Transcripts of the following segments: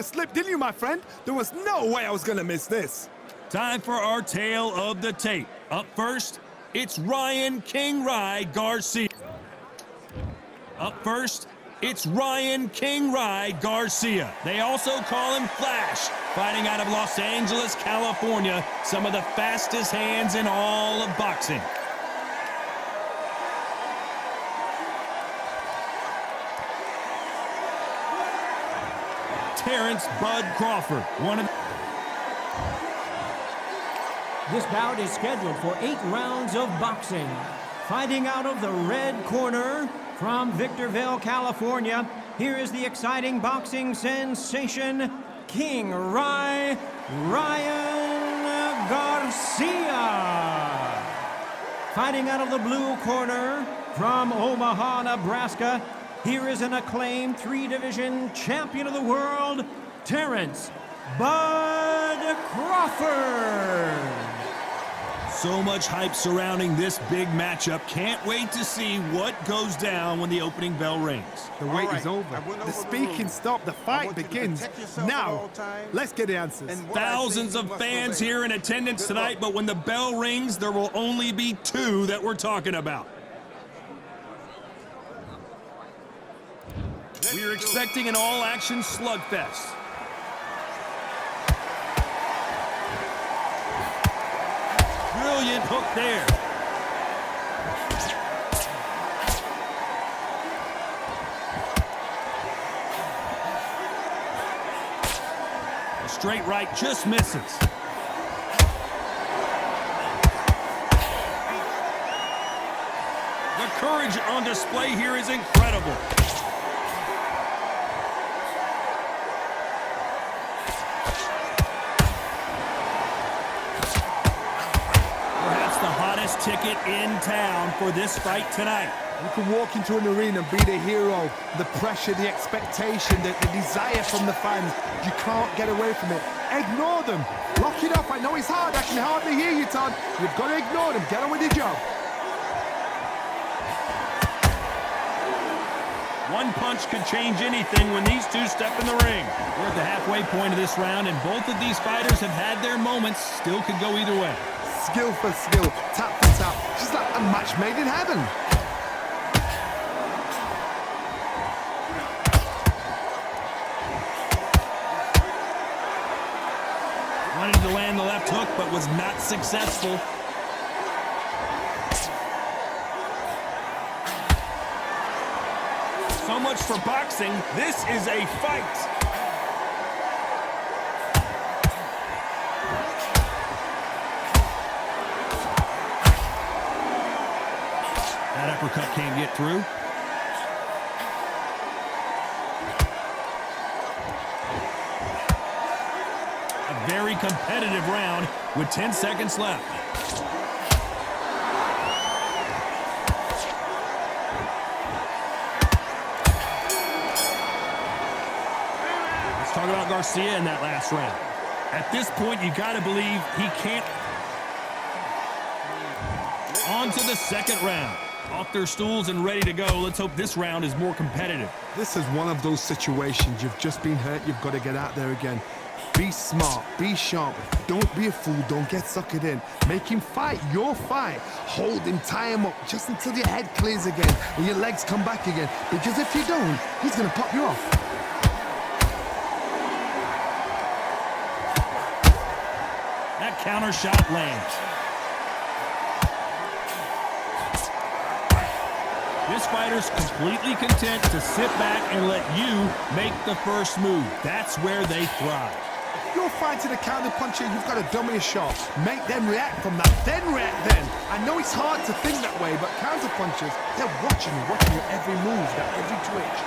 Slip, didn't you, my friend? There was no way I was gonna miss this. Time for our tale of the tape. Up first, it's Ryan King Rye Garcia. Up first, it's Ryan King Rye Garcia. They also call him Flash, fighting out of Los Angeles, California, some of the fastest hands in all of boxing. Terrence Bud Crawford, one of This bout is scheduled for 8 rounds of boxing. Fighting out of the red corner from Victorville, California, here is the exciting boxing sensation, King Rye, Ryan Garcia. Fighting out of the blue corner from Omaha, Nebraska, here is an acclaimed 3-division champion of the world, Terrence Bud Crawford. So much hype surrounding this big matchup. Can't wait to see what goes down when the opening bell rings. The wait is over. The speaking stopped. The fight begins. Now, let's get the answers. Thousands of fans here in attendance tonight, but when the bell rings, there will only be 2 that we're talking about. We're expecting an all-action slugfest. Brilliant hook there. A straight right just misses. The courage on display here is incredible. Ticket in town for this fight tonight. You can walk into an arena and be the hero. The pressure, the expectation, the desire from the fans. You can't get away from it. Ignore them. Lock it up. I know it's hard. I can hardly hear you, Todd. You've got to ignore them. Get on with your job. One punch could change anything when these 2 step in the ring. We're at the halfway point of this round, and both of these fighters have had their moments. Still could go either way. Skill for skill, tap for tap. Just like a match made in heaven. Wanted to land the left hook, but was not successful. So much for boxing. This is a fight. That uppercut can't get through. A very competitive round with 10 seconds left. Let's talk about Garcia in that last round. At this point, you got to believe he can't. On to the second round. Off their stools and ready to go. Let's hope this round is more competitive. This is one of those situations. You've just been hurt. You've got to get out there again. Be smart. Be sharp. Don't be a fool. Don't get suckered in. Make him fight your fight. Hold him. Tie him up just until your head clears again and your legs come back again. Because if you don't, he's going to pop you off. That counter shot lands. This fighter's completely content to sit back and let you make the first move. That's where they thrive. If you're fighting a counter puncher, you've got to dummy a shot. Make them react from that, then react then. I know it's hard to think that way, but counter punchers, they're watching your every move, that every twitch.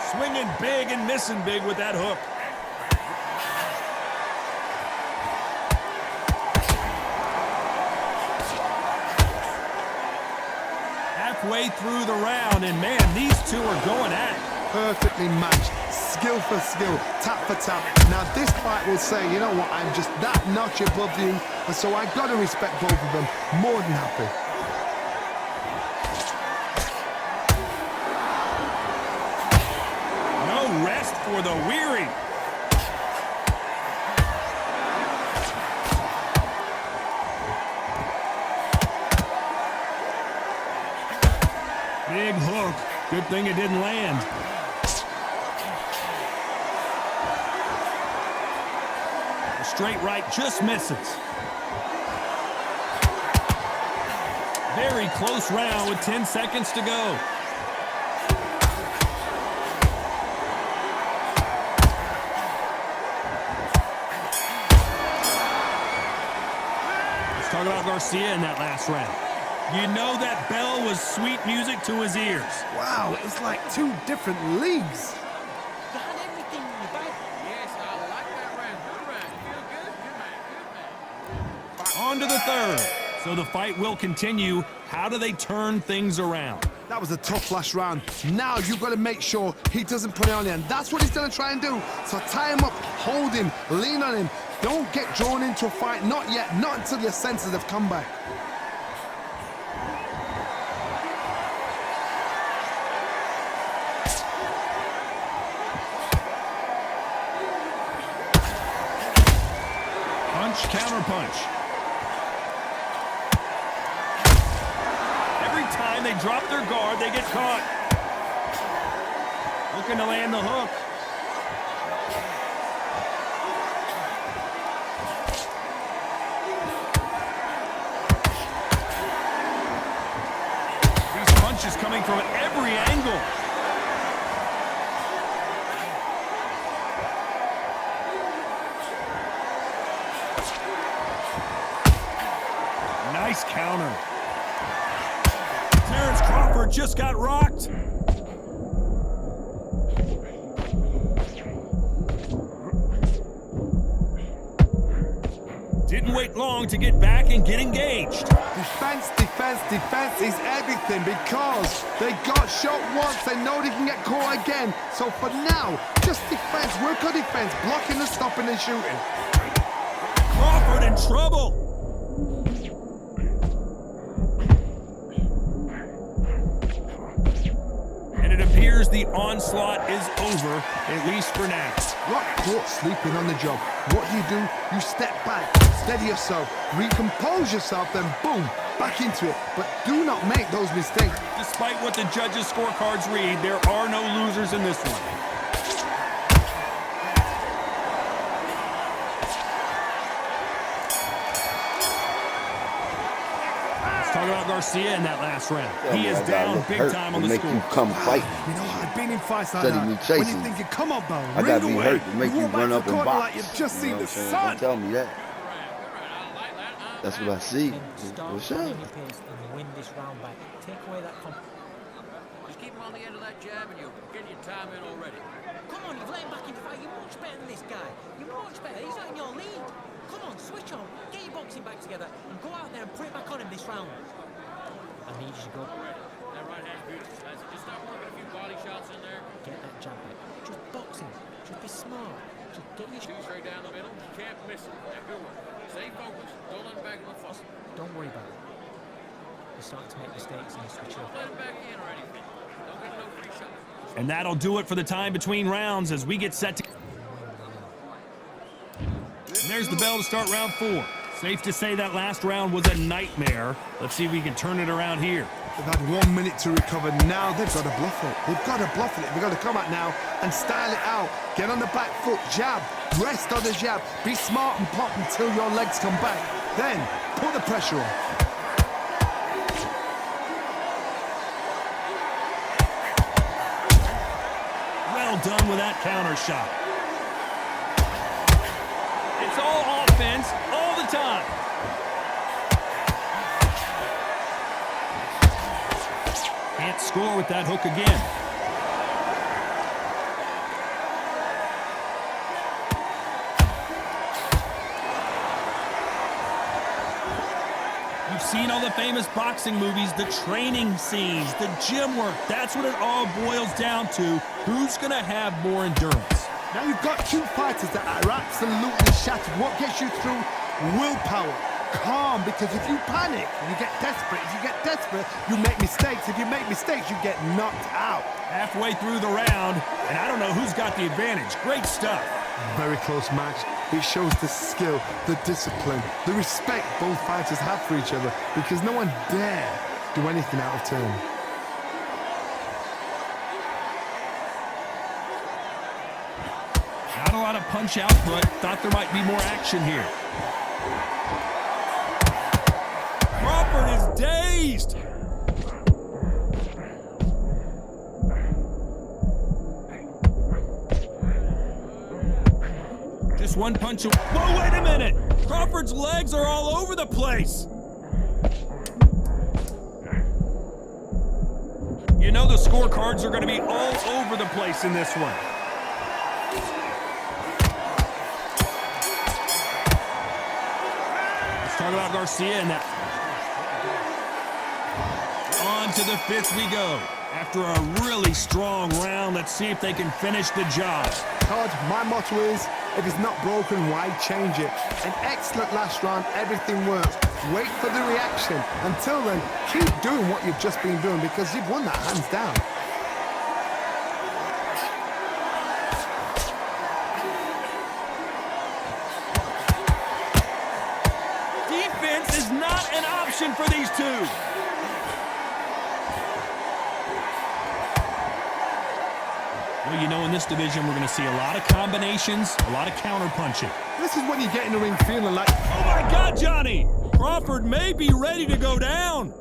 Swinging big and missing big with that hook. Halfway through the round, and man, these 2 are going at it. Perfectly matched, skill for skill, tap for tap. Now this fight will say, you know what, I'm just that notch above you, and so I got to respect both of them. More than happy. for the weary. Big hook. Good thing it didn't land. The straight right just misses. Very close round with 10 seconds to go. Let's talk about Garcia in that last round. You know that bell was sweet music to his ears. Wow, it's like two different leagues. You had everything in your bag. Yes, I like that round. Good round. Feel good? Good man. Good man. On to the third. So the fight will continue. How do they turn things around? That was a tough last round. Now you've got to make sure he doesn't put it on you, and that's what he's going to try and do. So tie him up, hold him, lean on him. Don't get drawn into a fight. Not yet. Not until your senses have come back. Punch, counter punch. Every time they drop their guard, they get caught. Looking to land the hook. These punches coming from every angle. Nice counter. Terrence Crawford just got rocked. Didn't wait long to get back and get engaged. Defense, defense, defense is everything because they got shot once. They know they can get caught again. So for now, just defense. Work on defense, blocking and stopping and shooting. Crawford in trouble. And it appears the onslaught is over, at least for now. Rock caught sleeping on the job. What do? You step back, steady yourself, recompose yourself, then boom, back into it. But do not make those mistakes. Despite what the judges' scorecards read, there are no losers in this one. Let's talk about Garcia in that last round. He is down big time on the make score. you come fight. You know, I've been in fights like Instead of me that. When chasing. you think you come up, though, I gotta ring be away. hurt to make you walk back run to up the and corner box. like you've just You seen know the what I'm saying? sun. Don't tell me that. That's what I see. Start What's up? playing your pace and win this round back. Take away that Just keep him on the end of that jab and you'll get your time in already. Come on, you've let him back in the fight. You're much better than this guy. You're much better. He's not in your league. Come on, switch on. Get your boxing back together and go out there and put it back on him this round. I need you to go. That right hand's beautiful. That's it. Just start working a few body shots in there. Get that jab back. Just boxing. Just be smart. Just get your... Two straight down the middle. You can't miss it. Now, good work. Stay focused. Don't let him back in the fuss. Don't worry about it. You're starting to make mistakes and you switch up. Let him back in or anything. Don't get no free shot. And that'll do it for the time between rounds as we get set to... And there's the bell to start round 4. Safe to say that last round was a nightmare. Let's see if we can turn it around here. They've had 1 minute to recover. Now they've got to bluff it. They've got to bluff it. They've got to come out now and style it out. Get on the back foot, jab, rest on the jab. Be smart and pop until your legs come back. Then put the pressure on. Well done with that counter shot. It's all offense all the time. Can't score with that hook again. You've seen all the famous boxing movies, the training scenes, the gym work. That's what it all boils down to. Who's going to have more endurance? Now you've got two fighters that are absolutely shattered. What gets you through? Willpower. calm, because if you panic, you get desperate. If you get desperate, you make mistakes. If you make mistakes, you get knocked out. Halfway through the round, and I don't know who's got the advantage. Great stuff. Very close match. It shows the skill, the discipline, the respect both fighters have for each other, because no one dare do anything out of turn. Not a lot of punch output. Thought there might be more action here. Crawford is dazed. Just one punch. Whoa, wait a minute. Crawford's legs are all over the place. You know the scorecards are going to be all over the place in this one. Talk about Garcia and that. On to the fifth we go. After a really strong round, let's see if they can finish the job. Todd, my motto is, if it's not broken, why change it? An excellent last round, everything works. Wait for the reaction. Until then, keep doing what you've just been doing, because you've won that hands down. Defense is not an option for these two. Well, you know, in this division, we're going to see a lot of combinations, a lot of counter-punching. This is when you get in the ring feeling like, Oh, my God, Johnny! Crawford may be ready to go down.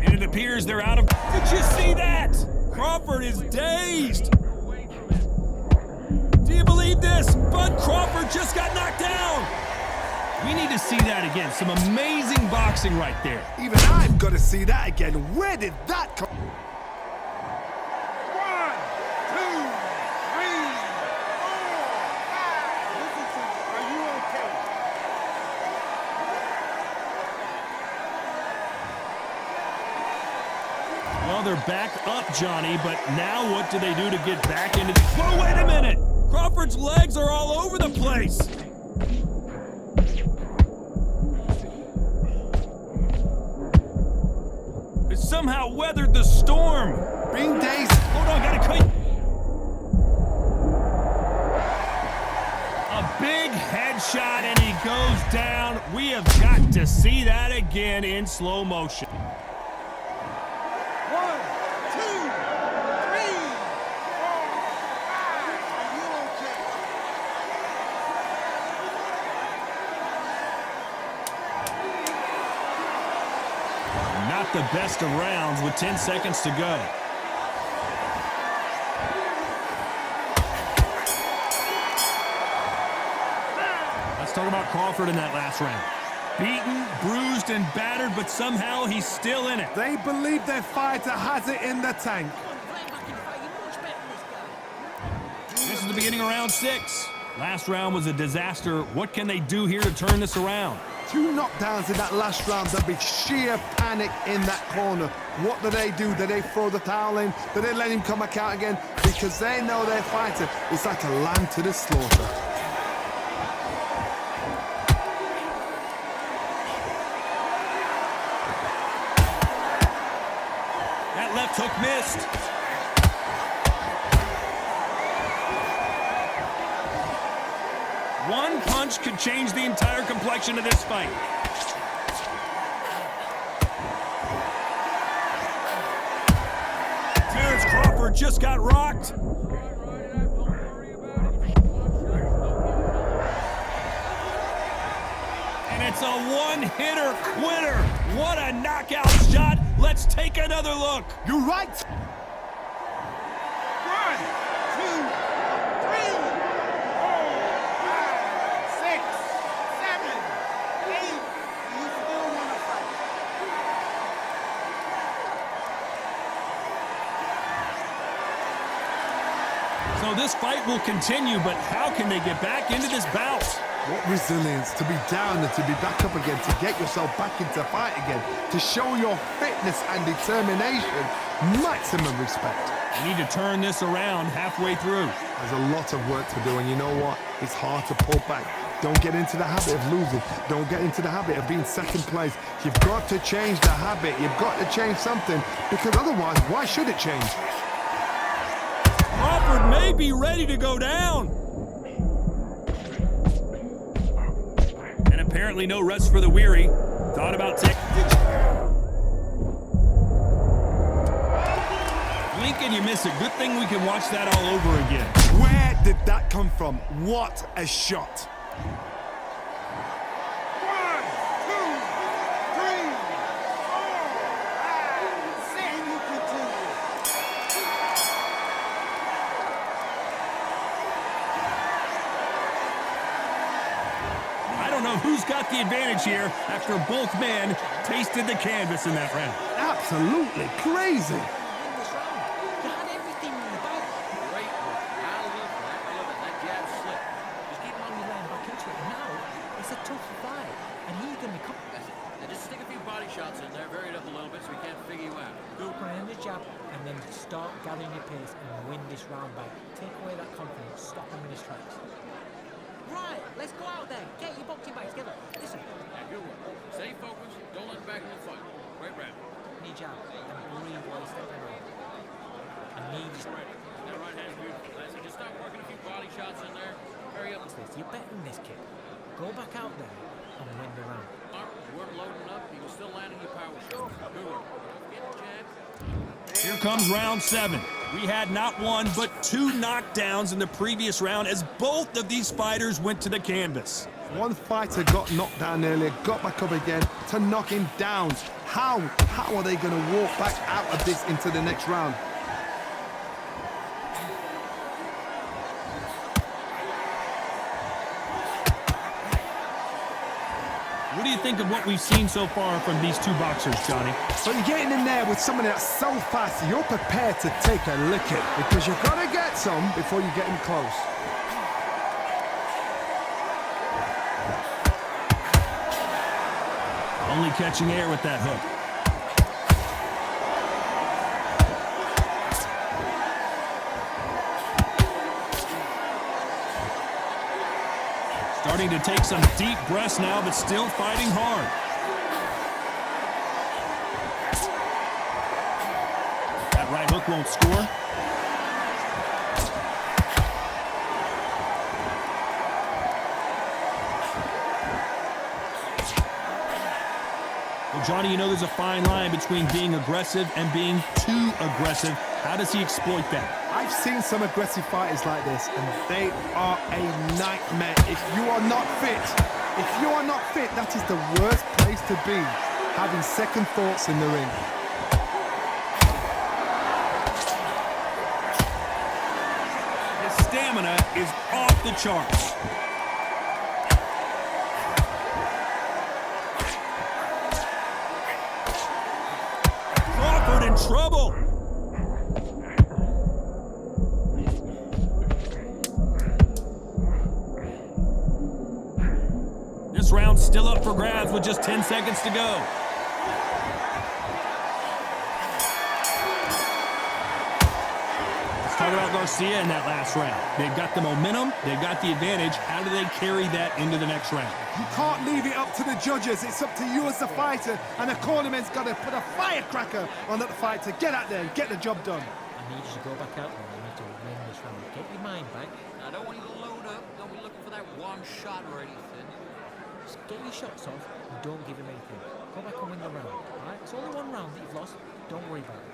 And it appears they're out of... Did you see that? Crawford is dazed. Do you believe this? Bud Crawford just got knocked down. We need to see that again. Some amazing boxing right there. even I've got to see that again. Where did that come? 1, 2, 3, 4, 5. Well, they're back up, Johnny, but now what do they do to get back into... Whoa, wait a minute! Crawford's legs are all over the place! It somehow weathered the storm! Being dazed. Hold on, gotta cut... A big headshot and he goes down. We have got to see that again in slow motion. 1, 2, 3, 4, 5. Are you okay? Not the best of rounds with 10 seconds to go. Let's talk about Crawford in that last round. Beaten, bruised, and battered, but somehow he's still in it. They believe their fighter has it in the tank. Come on, right back in the fight. You're much better than this guy. This is the beginning of round 6. Last round was a disaster. What can they do here to turn this around? 2 knockdowns in that last round. There'll be sheer panic in that corner. What do? Do they throw the towel in? Do they let him come back out again? Because they know their fighter is like a lamb to the slaughter. That left hook missed. One punch could change the entire complexion of this fight. Terrence Crawford just got rocked. And it's a one-hitter quitter. What a knockout shot. Let's take another look. You're right. 1, 2, 3, 4, 5, 6, 7, 8. You still want to fight? So So this fight will continue, but how can they get back into this bout? What resilience to be down and to be back up again, to get yourself back into fight again, to show your fitness and determination. Maximum respect. You need to turn this around halfway through. There's a lot of work to do, and you know what? It's hard to pull back. Don't get into the habit of losing. Don't get into the habit of being second place. You've got to change the habit. You've got to change something, because otherwise, why should it change? Crawford may be ready to go down. And apparently no rest for the weary. Thought about taking... Blink and you miss it. Good thing we can watch that all over again. Where did that come from? What a shot. I don't know who's got the advantage here after both men tasted the canvas in that round. Absolutely crazy. Win this round. You had everything in the bag. Great work. I love that. I love it. That jab slip. Just keep on You're laying back into it. Now, it's a tough fight. And he's going to be coming. That's it. And just stick a few body shots in there, vary it up a little bit so we can't figure you out. Go behind the jab and then start gathering your pace and win this round back. Take away that confidence. Stop him in his tracks. Right, let's go out there. Get your boxing back together. Listen, Yeah, good work. Stay focused. Don't let it back in the fight. Great round. knee jab and breathe while you're stepping around. I need you. Ready. That right hand's beautiful. That's it. Just start working a few body shots in there. Hurry up. You're betting this kid. Go back out there and win the round. Mark, you weren't loading up. You were still landing your power shots. Good work. Don't forget the jab. Here comes round 7. We had not one, but 2 knockdowns in the previous round as both of these fighters went to the canvas. One fighter got knocked down earlier, got back up again to knock him down. How are they going to walk back out of this into the next round? What do you think of what we've seen so far from these 2 boxers, Johnny? So you're getting in there with somebody that's so fast, you're prepared to take a licking because you've got to get some before you get him close. Only catching air with that hook. Starting to take some deep breaths now, but still fighting hard. That right hook won't score. Well, Johnny, you know there's a fine line between being aggressive and being too aggressive. How does he exploit that? I've seen some aggressive fighters like this, and they are a nightmare. If you are not fit, that is the worst place to be, having second thoughts in the ring. His stamina is off the charts. Crawford in trouble. This round's still up for grabs with just 10 seconds to go. Let's talk about Garcia in that last round. They've got the momentum, they've got the advantage. How do they carry that into the next round? You can't leave it up to the judges. It's up to you as the fighter, and the cornerman's got to put a firecracker on that fight to get out there and get the job done. I need you to go back out there. You need to win this round. Get your mind back. I don't want you to load up. Don't be looking for that one shot or anything. Just get your shots off and don't give him anything. Go back and win the round. Alright? It's only one round that you've lost. Don't worry about it.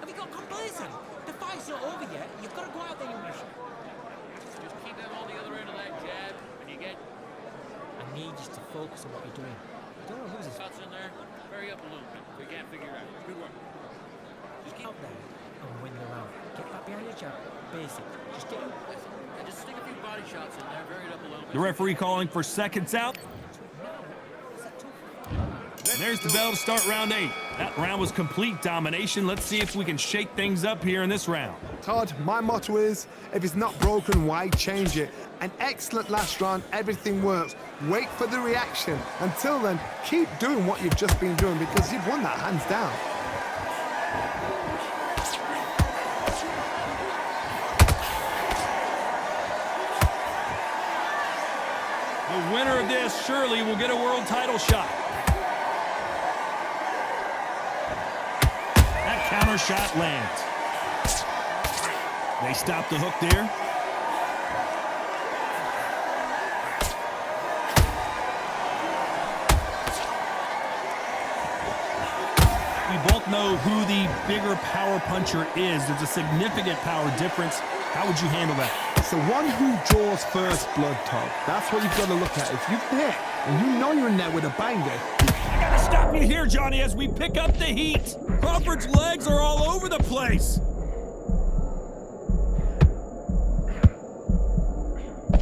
Have you got complacent? The fight's not over yet. You've got to go out there and win. Just keep them on the other end of that jab, and you get I need you to focus on what you're doing. You don't want to lose this shots in there. Vary up a little bit. We can't figure it out. Good work. Just keep out there and win the round. Get back behind your jab. Basic. Just get him. and just stick a few body shots in there. Vary it up a little bit. The referee calling for seconds out. Now, is that too? There's the bell to start round 8. That round was complete domination. Let's see if we can shake things up here in this round. Todd, my motto is, if it's not broken, why change it? An excellent last round, everything works. Wait for the reaction. Until then, keep doing what you've just been doing because you've won that hands down. The winner of this surely will get a world title shot. That counter shot lands. They stop the hook there. We both know who the bigger power puncher is. There's a significant power difference. How would you handle that? It's the one who draws first blood, Todd. That's what you've got to look at. If you hit and you know you're in there with a banger. I gotta stop you here, Johnny, as we pick up the heat. Crawford's legs are all over the place.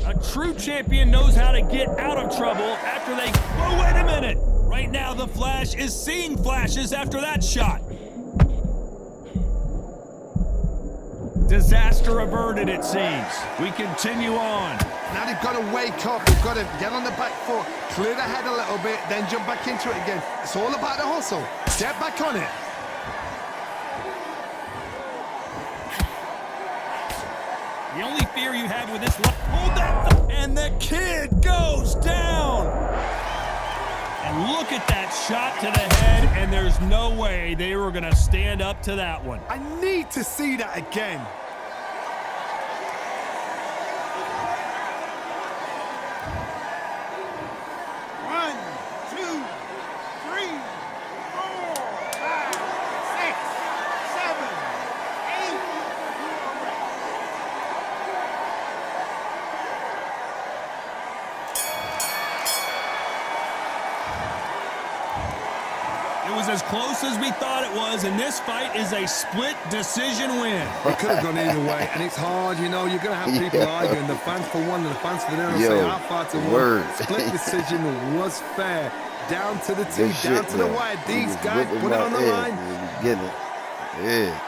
A true champion knows how to get out of trouble after they... Oh, wait a minute. Right now, the Flash is seeing flashes after that shot. Disaster averted, it seems. We continue on. Now they've got to wake up. They've got to get on the back foot, clear the head a little bit, then jump back into it again. It's all about the hustle. Get back on it. The only fear you have with this... Hold that... And the kid goes down. And look at that shot to the head, and there's no way they were going to stand up to that one. I need to see that again. It was as close as we thought it was, and this fight is a split decision win. It could have gone either way, and it's hard, you know. You're going to have people arguing, the fans for one and the fans for the other. Say how far to one. Split decision was fair. Down to the T, down to the wire. These guys put it on the line. Getting it. Yeah.